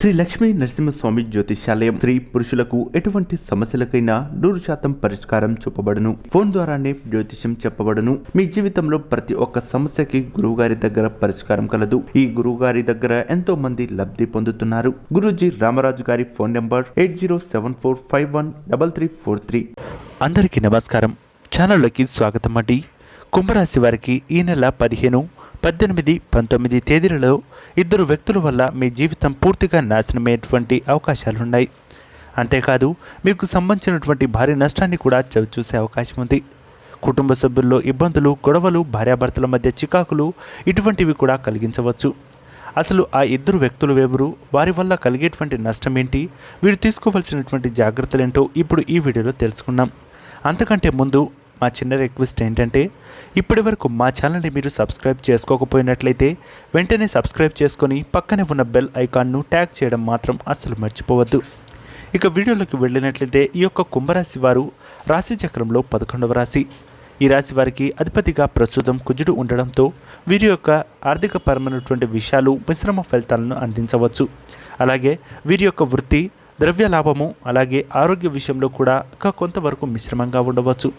శ్రీ లక్ష్మీ నరసింహస్వామి జ్యోతిష్యాలయం స్త్రీ పురుషులకు ఎటువంటి సమస్యలకైనా 100% పరిష్కారం చూపబడును. ఫోన్ ద్వారానే జ్యోతిష్యం చెప్పబడును. మీ జీవితంలో ప్రతి ఒక్క సమస్యకి గురువుగారి దగ్గర పరిష్కారం కలదు. ఈ గురువుగారి దగ్గర ఎంతో మంది లబ్ధి పొందుతున్నారు. గురూజీ రామరాజు గారి ఫోన్ నంబర్ 8074513343. అందరికీ నమస్కారం. ఛానల్లోకి స్వాగతం అండి. కుంభరాశి వారికి ఈ నెల 15, 18, 19 తేదీలలో ఇద్దరు వ్యక్తుల వల్ల మీ జీవితం పూర్తిగా నాశనమయ్యేటువంటి అవకాశాలున్నాయి. అంతేకాదు మీకు సంబంధించినటువంటి భారీ నష్టాన్ని కూడా చవిచూసే అవకాశం ఉంది. కుటుంబ సభ్యుల్లో ఇబ్బందులు, గొడవలు, భార్యాభర్తల మధ్య చికాకులు ఇటువంటివి కూడా కలిగించవచ్చు. అసలు ఆ ఇద్దరు వ్యక్తులు ఎవరు, వారి వల్ల కలిగేటువంటి నష్టం ఏంటి, వీరు తీసుకోవాల్సినటువంటి జాగ్రత్తలు ఏంటో ఇప్పుడు ఈ వీడియోలో తెలుసుకున్నాం. అంతకంటే ముందు మా చిన్న రిక్వెస్ట్ ఏంటంటే, ఇప్పటి వరకు మా ఛానల్ని మీరు సబ్స్క్రైబ్ చేసుకోకపోయినట్లయితే వెంటనే సబ్స్క్రైబ్ చేసుకొని పక్కనే ఉన్న బెల్ ఐకాన్ను ట్యాగ్ చేయడం మాత్రం అస్సలు మర్చిపోవద్దు. ఇక వీడియోలోకి వెళ్ళినట్లయితే ఈ యొక్క కుంభరాశి వారు రాశి చక్రంలో 11వ రాశి. ఈ రాశి వారికి అధిపతిగా ప్రస్తుతం కుజుడు ఉండడంతో వీరి యొక్క ఆర్థికపరమైనటువంటి విషయాలు మిశ్రమ ఫలితాలను అందించవచ్చు. అలాగే వీరి యొక్క వృత్తి, ద్రవ్య లాభము, అలాగే ఆరోగ్య విషయంలో కూడా కొంతవరకు మిశ్రమంగా ఉండవచ్చు.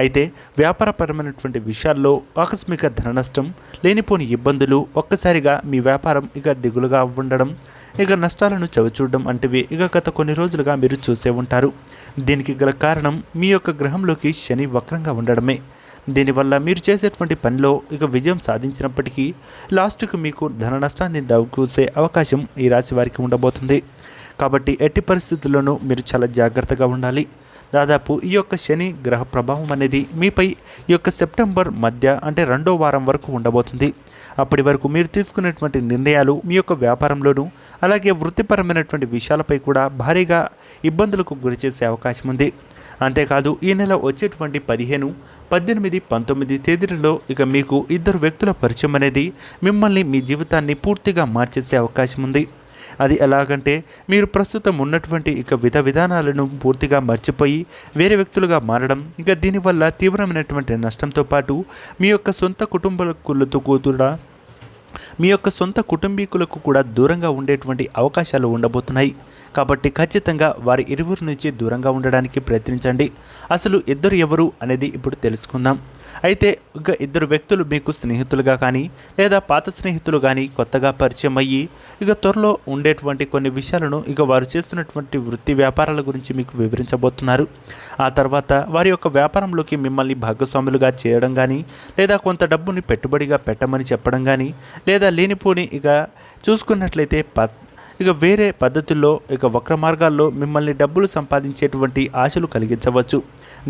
అయితే వ్యాపారపరమైనటువంటి విషయాల్లో ఆకస్మిక ధన నష్టం, లేనిపోని ఇబ్బందులు, ఒక్కసారిగా మీ వ్యాపారం దిగులుగా ఉండడం, నష్టాలను చవిచూడడం వంటివి గత కొన్ని రోజులుగా మీరు చూసే ఉంటారు. దీనికి గల కారణం మీ యొక్క గ్రహంలోకి శని వక్రంగా ఉండడమే. దీనివల్ల మీరు చేసేటువంటి పనిలో విజయం సాధించినప్పటికీ లాస్ట్కు మీకు ధన నష్టాన్ని కూసే అవకాశం ఈ రాశి వారికి ఉండబోతుంది. కాబట్టి ఎట్టి పరిస్థితుల్లోనూ మీరు చాలా జాగ్రత్తగా ఉండాలి. దాదాపు ఈ యొక్క శని గ్రహ ప్రభావం అనేది మీపై ఈ యొక్క సెప్టెంబర్ మధ్య అంటే 2వ వారం వరకు ఉండబోతుంది. అప్పటి వరకు మీరు తీసుకునేటువంటి నిర్ణయాలు మీ యొక్క వ్యాపారంలోనూ అలాగే వృత్తిపరమైనటువంటి విషయాలపై కూడా భారీగా ఇబ్బందులకు గురిచేసే అవకాశం ఉంది. అంతేకాదు ఈ నెల వచ్చేటువంటి 15, 18, 19 తేదీలలో మీకు ఇద్దరు వ్యక్తుల పరిచయం అనేది మిమ్మల్ని, మీ జీవితాన్ని పూర్తిగా మార్చేసే అవకాశం ఉంది. అది ఎలాగంటే, మీరు ప్రస్తుతం ఉన్నటువంటి విధానాలను పూర్తిగా మర్చిపోయి వేరే వ్యక్తులుగా మారడం, దీనివల్ల తీవ్రమైనటువంటి నష్టంతో పాటు మీ యొక్క సొంత కుటుంబీకులకు కూడా దూరంగా ఉండేటువంటి అవకాశాలు ఉండబోతున్నాయి. కాబట్టి ఖచ్చితంగా వారి ఇరువురి నుంచి దూరంగా ఉండడానికి ప్రయత్నించండి. అసలు ఇద్దరు ఎవరు అనేది ఇప్పుడు తెలుసుకుందాం. అయితే ఇద్దరు వ్యక్తులు మీకు స్నేహితులుగా కానీ లేదా పాత స్నేహితులు కానీ కొత్తగా పరిచయం అయ్యి త్వరలో ఉండేటువంటి కొన్ని విషయాలను వారు చేస్తున్నటువంటి వృత్తి వ్యాపారాల గురించి మీకు వివరించబోతున్నారు. ఆ తర్వాత వారి యొక్క వ్యాపారంలోకి మిమ్మల్ని భాగస్వాములుగా చేయడం కానీ, లేదా కొంత డబ్బుని పెట్టుబడిగా పెట్టమని చెప్పడం కానీ, లేదా లేనిపోని చూసుకున్నట్లయితే వేరే పద్ధతుల్లో వక్ర మార్గాల్లో మిమ్మల్ని డబ్బులు సంపాదించేటువంటి ఆశలు కలిగించవచ్చు.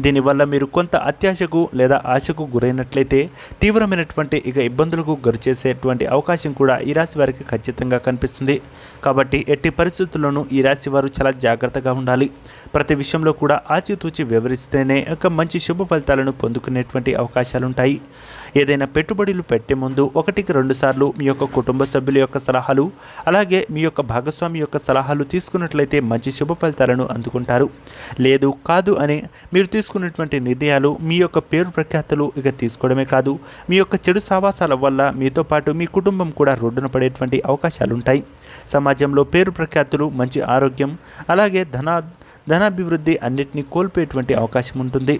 దీనివల్ల మీరు కొంత అత్యాశకు లేదా ఆశకు గురైనట్లయితే తీవ్రమైనటువంటి ఇబ్బందులకు గురిచేసేటువంటి అవకాశం కూడా ఈ రాశి వారికి ఖచ్చితంగా కనిపిస్తుంది. కాబట్టి ఎట్టి పరిస్థితుల్లోనూ ఈ రాశి వారు చాలా జాగ్రత్తగా ఉండాలి. ప్రతి విషయంలో కూడా ఆచితూచి వివరిస్తేనే మంచి శుభ ఫలితాలను పొందుకునేటువంటి అవకాశాలుంటాయి. ఏదైనా పెట్టుబడులు పెట్టే ముందు 1-2 సార్లు మీ యొక్క కుటుంబ సభ్యుల యొక్క సలహాలు అలాగే మీ యొక్క భాగస్వామి యొక్క సలహాలు తీసుకున్నట్లయితే మంచి శుభ ఫలితాలను అందుకుంటారు. లేదు కాదు అని మీరు తీసుకున్నటువంటి నిర్ణయాలు మీ యొక్క పేరు ప్రఖ్యాతులు తీసుకోవడమే కాదు, మీ యొక్క చెడు సావాసాల వల్ల మీతో పాటు మీ కుటుంబం కూడా రోడ్డున పడేటువంటి అవకాశాలుంటాయి. సమాజంలో పేరు ప్రఖ్యాతులు, మంచి ఆరోగ్యం అలాగే ధనాభివృద్ధి అన్నిటినీ కోల్పోయేటువంటి అవకాశం ఉంటుంది.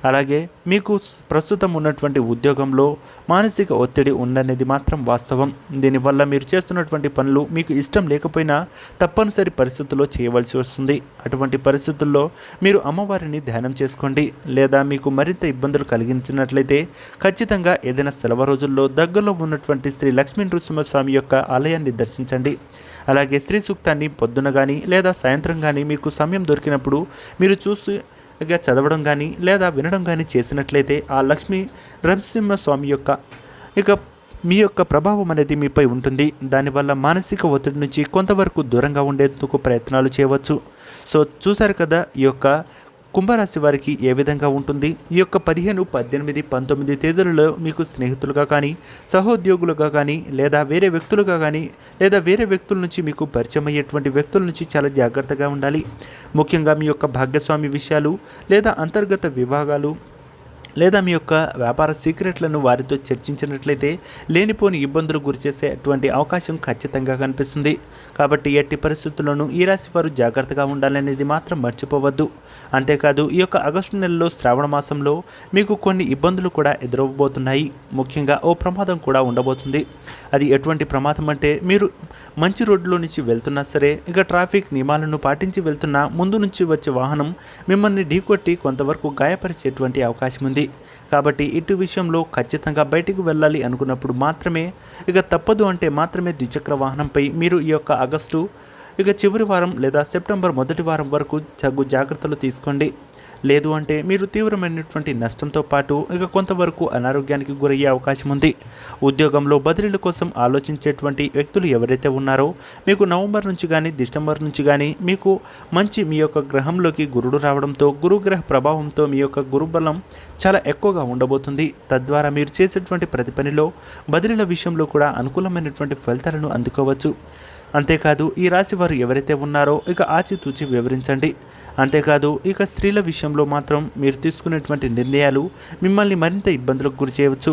అలాగే మీకు ప్రస్తుతం ఉన్నటువంటి ఉద్యోగంలో మానసిక ఒత్తిడి ఉందనేది మాత్రం వాస్తవం. దీనివల్ల మీరు చేస్తున్నటువంటి పనులు మీకు ఇష్టం లేకపోయినా తప్పనిసరి పరిస్థితుల్లో చేయవలసి వస్తుంది. అటువంటి పరిస్థితుల్లో మీరు అమ్మవారిని ధ్యానం చేసుకోండి. లేదా మీకు మరింత ఇబ్బందులు కలిగించినట్లయితే ఖచ్చితంగా ఏదైనా సెలవు రోజుల్లో దగ్గరలో ఉన్నటువంటి శ్రీ లక్ష్మీ నరసింహస్వామి యొక్క ఆలయాన్ని దర్శించండి. అలాగే శ్రీ సూక్తాన్ని పొద్దున కానీ లేదా సాయంత్రం కానీ మీకు సమయం దొరికినప్పుడు మీరు చూసి చదవడం కానీ లేదా వినడం కానీ చేసినట్లయితే ఆ లక్ష్మీ నరసింహస్వామి యొక్క మీ యొక్క ప్రభావం అనేది మీపై ఉంటుంది. దానివల్ల మానసిక ఒత్తిడి నుంచి కొంతవరకు దూరంగా ఉండేందుకు ప్రయత్నాలు చేయవచ్చు. సో చూశారు కదా ఈ యొక్క కుంభరాశి వారికి ఏ విధంగా ఉంటుంది. ఈ యొక్క 15, 18, 19 తేదీలలో మీకు స్నేహితులుగా కానీ, సహోద్యోగులుగా కానీ, లేదా వేరే వ్యక్తులుగా కానీ, లేదా వేరే వ్యక్తుల నుంచి మీకు పరిచయం అయ్యేటువంటి వ్యక్తుల నుంచి చాలా జాగ్రత్తగా ఉండాలి. ముఖ్యంగా మీ యొక్క భాగస్వామి విషయాలు లేదా అంతర్గత విభాగాలు లేదా మీ యొక్క వ్యాపార సీక్రెట్లను వారితో చర్చించినట్లయితే లేనిపోని ఇబ్బందులు గురిచేసేటువంటి అవకాశం ఖచ్చితంగా కనిపిస్తుంది. కాబట్టి ఎట్టి పరిస్థితుల్లోనూ ఈ రాశి వారు జాగ్రత్తగా ఉండాలనేది మాత్రం మర్చిపోవద్దు. అంతేకాదు ఈ యొక్క ఆగస్టు నెలలో శ్రావణ మాసంలో మీకు కొన్ని ఇబ్బందులు కూడా ఎదురవబోతున్నాయి. ముఖ్యంగా ఓ ప్రమాదం కూడా ఉండబోతుంది. అది ఎటువంటి ప్రమాదం అంటే మీరు మంచి రోడ్లో నుంచి వెళ్తున్నా సరే, ఇక ట్రాఫిక్ నియమాలను పాటించి వెళ్తున్నా ముందు నుంచి వచ్చే వాహనం మిమ్మల్ని ఢీకొట్టి కొంతవరకు గాయపరిచేటువంటి అవకాశం ఉంది. కాబట్టి ఇటు విషయంలో ఖచ్చితంగా బయటికి వెళ్ళాలి అనుకున్నప్పుడు మాత్రమే, ఇక తప్పదు అంటే మాత్రమే ద్విచక్ర వాహనంపై మీరు ఈ యొక్క ఆగస్టు చివరి వారం లేదా సెప్టెంబర్ మొదటి వారం వరకు తగు జాగ్రత్తలు తీసుకోండి. లేదు అంటే మీరు తీవ్రమైనటువంటి నష్టంతో పాటు కొంతవరకు అనారోగ్యానికి గురయ్యే అవకాశం ఉంది. ఉద్యోగంలో బదిలీల కోసం ఆలోచించేటువంటి వ్యక్తులు ఎవరైతే ఉన్నారో మీకు నవంబర్ నుంచి కానీ డిసెంబర్ నుంచి కానీ మీకు మంచి మీ యొక్క గ్రహంలోకి గురుడు రావడంతో గురుగ్రహ ప్రభావంతో మీ యొక్క గురుబలం చాలా ఎక్కువగా ఉండబోతుంది. తద్వారా మీరు చేసేటువంటి ప్రతి పనిలో బదిలీల విషయంలో కూడా అనుకూలమైనటువంటి ఫలితాలను అందుకోవచ్చు. అంతేకాదు ఈ రాశి వారు ఎవరైతే ఉన్నారో ఆచితూచి వివరించండి. అంతేకాదు స్త్రీల విషయంలో మాత్రం మీరు తీసుకునేటువంటి నిర్ణయాలు మిమ్మల్ని మరింత ఇబ్బందులకు గురి చేయవచ్చు.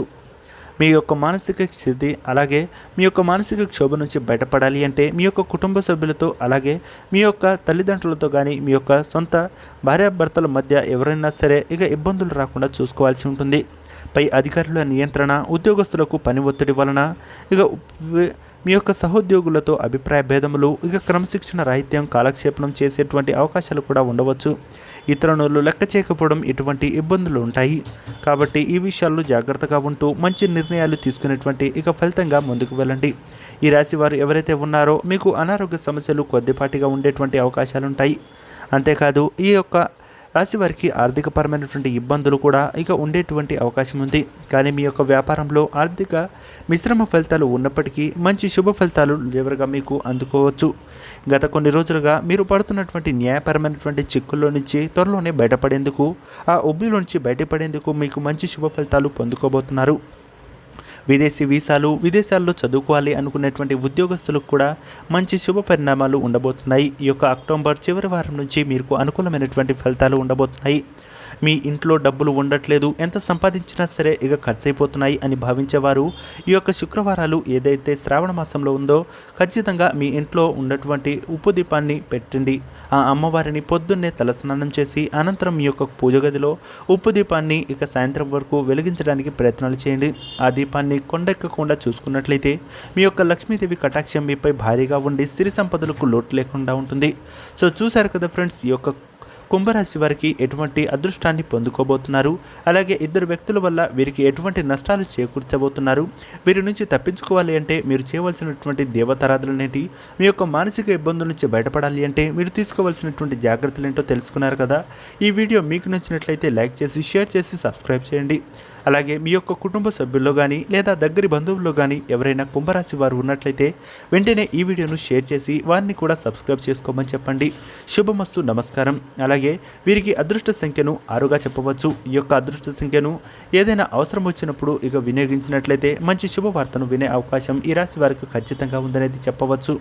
మీ యొక్క మానసిక స్థితి అలాగే మీ యొక్క మానసిక క్షోభ నుంచి బయటపడాలి అంటే మీ యొక్క కుటుంబ సభ్యులతో అలాగే మీ యొక్క తల్లిదండ్రులతో కానీ మీ యొక్క సొంత భార్యాభర్తల మధ్య ఎవరైనా సరే ఇబ్బందులు రాకుండా చూసుకోవాల్సి ఉంటుంది. పై అధికారుల నియంత్రణ, ఉద్యోగస్తులకు పని ఒత్తిడి వలన మీ యొక్క సహోద్యోగులతో అభిప్రాయ భేదములు క్రమశిక్షణ రాహిత్యం కాలక్షేపణం చేసేటువంటి అవకాశాలు కూడా ఉండవచ్చు. ఇతరులు లెక్క చేయకపోవడం ఇటువంటి ఇబ్బందులు ఉంటాయి. కాబట్టి ఈ విషయాల్లో జాగ్రత్తగా ఉంటూ మంచి నిర్ణయాలు తీసుకునేటువంటి ఫలితంగా ముందుకు వెళ్ళండి. ఈ రాశి వారు ఎవరైతే ఉన్నారో మీకు అనారోగ్య సమస్యలు కొద్దిపాటిగా ఉండేటువంటి అవకాశాలు ఉంటాయి. అంతేకాదు ఈ యొక్క రాశి వారికి ఆర్థికపరమైనటువంటి ఇబ్బందులు కూడా ఉండేటువంటి అవకాశం ఉంది. కానీ మీ యొక్క వ్యాపారంలో ఆర్థిక మిశ్రమ ఫలితాలు ఉన్నప్పటికీ మంచి శుభ ఫలితాలు చివరిగా మీకు అందుకోవచ్చు. గత కొన్ని రోజులుగా మీరు పడుతున్నటువంటి న్యాయపరమైనటువంటి చిక్కుల్లో నుంచి త్వరలోనే బయటపడేందుకు, ఆ ఉబ్బిలో నుంచి బయటపడేందుకు మీకు మంచి శుభ ఫలితాలు పొందుకోబోతున్నారు. విదేశీ వీసాలు, విదేశాల్లో చదువుకోవాలి అనుకునేటువంటి ఉద్యోగస్తులకు కూడా మంచి శుభ పరిణామాలు ఉండబోతున్నాయి. ఈ యొక్క అక్టోబర్ చివరి వారం నుంచి మీకు అనుకూలమైనటువంటి ఫలితాలు ఉండబోతున్నాయి. మీ ఇంట్లో డబ్బులు ఉండట్లేదు, ఎంత సంపాదించినా సరే ఖర్చు అయిపోతున్నాయి అని భావించేవారు ఈ యొక్క శుక్రవారాలు ఏదైతే శ్రావణ మాసంలో ఉందో ఖచ్చితంగా మీ ఇంట్లో ఉన్నటువంటి ఉప్పు దీపాన్ని పెట్టండి. ఆ అమ్మవారిని పొద్దున్నే తలస్నానం చేసి అనంతరం మీ యొక్క పూజ గదిలో ఉప్పు దీపాన్ని సాయంత్రం వరకు వెలిగించడానికి ప్రయత్నాలు చేయండి. ఆ దీపాన్ని కొండెక్కకుండా చూసుకున్నట్లయితే మీ యొక్క లక్ష్మీదేవి కటాక్షం మీపై భారీగా ఉండి సిరి సంపదలకు లోటు లేకుండా ఉంటుంది. సో చూశారు కదా ఫ్రెండ్స్, ఈ యొక్క కుంభరాశి వారికి ఎటువంటి అదృష్టాన్ని పొందుకోబోతున్నారు, అలాగే ఇద్దరు వ్యక్తుల వల్ల వీరికి ఎటువంటి నష్టాలు చేకూర్చబోతున్నారు. వీరి నుంచి తప్పించుకోవాలి అంటే మీరు చేయవలసినటువంటి దేవతారాధనలేంటి, మీ యొక్క మానసిక ఇబ్బందుల నుంచి బయటపడాలి అంటే మీరు తీసుకోవాల్సినటువంటి జాగ్రత్తలు ఏంటో తెలుసుకున్నారు కదా. ఈ వీడియో మీకు నచ్చినట్లయితే లైక్ చేసి షేర్ చేసి సబ్స్క్రైబ్ చేయండి. అలాగే మీ యొక్క కుటుంబ సభ్యుల్లో కానీ లేదా దగ్గరి బంధువుల్లో కానీ ఎవరైనా కుంభరాశి వారు ఉన్నట్లయితే వెంటనే ఈ వీడియోను షేర్ చేసి వారిని కూడా సబ్స్క్రైబ్ చేసుకోమని చెప్పండి. శుభమస్తు, నమస్కారం. అలాగే వీరికి అదృష్ట సంఖ్యను 6గా చెప్పవచ్చు. ఈ యొక్క అదృష్ట సంఖ్యను ఏదైనా అవసరం వచ్చినప్పుడు వినియోగించినట్లయితే మంచి శుభవార్తను వినే అవకాశం ఈ రాశి వారికి ఖచ్చితంగా ఉందనేది చెప్పవచ్చు.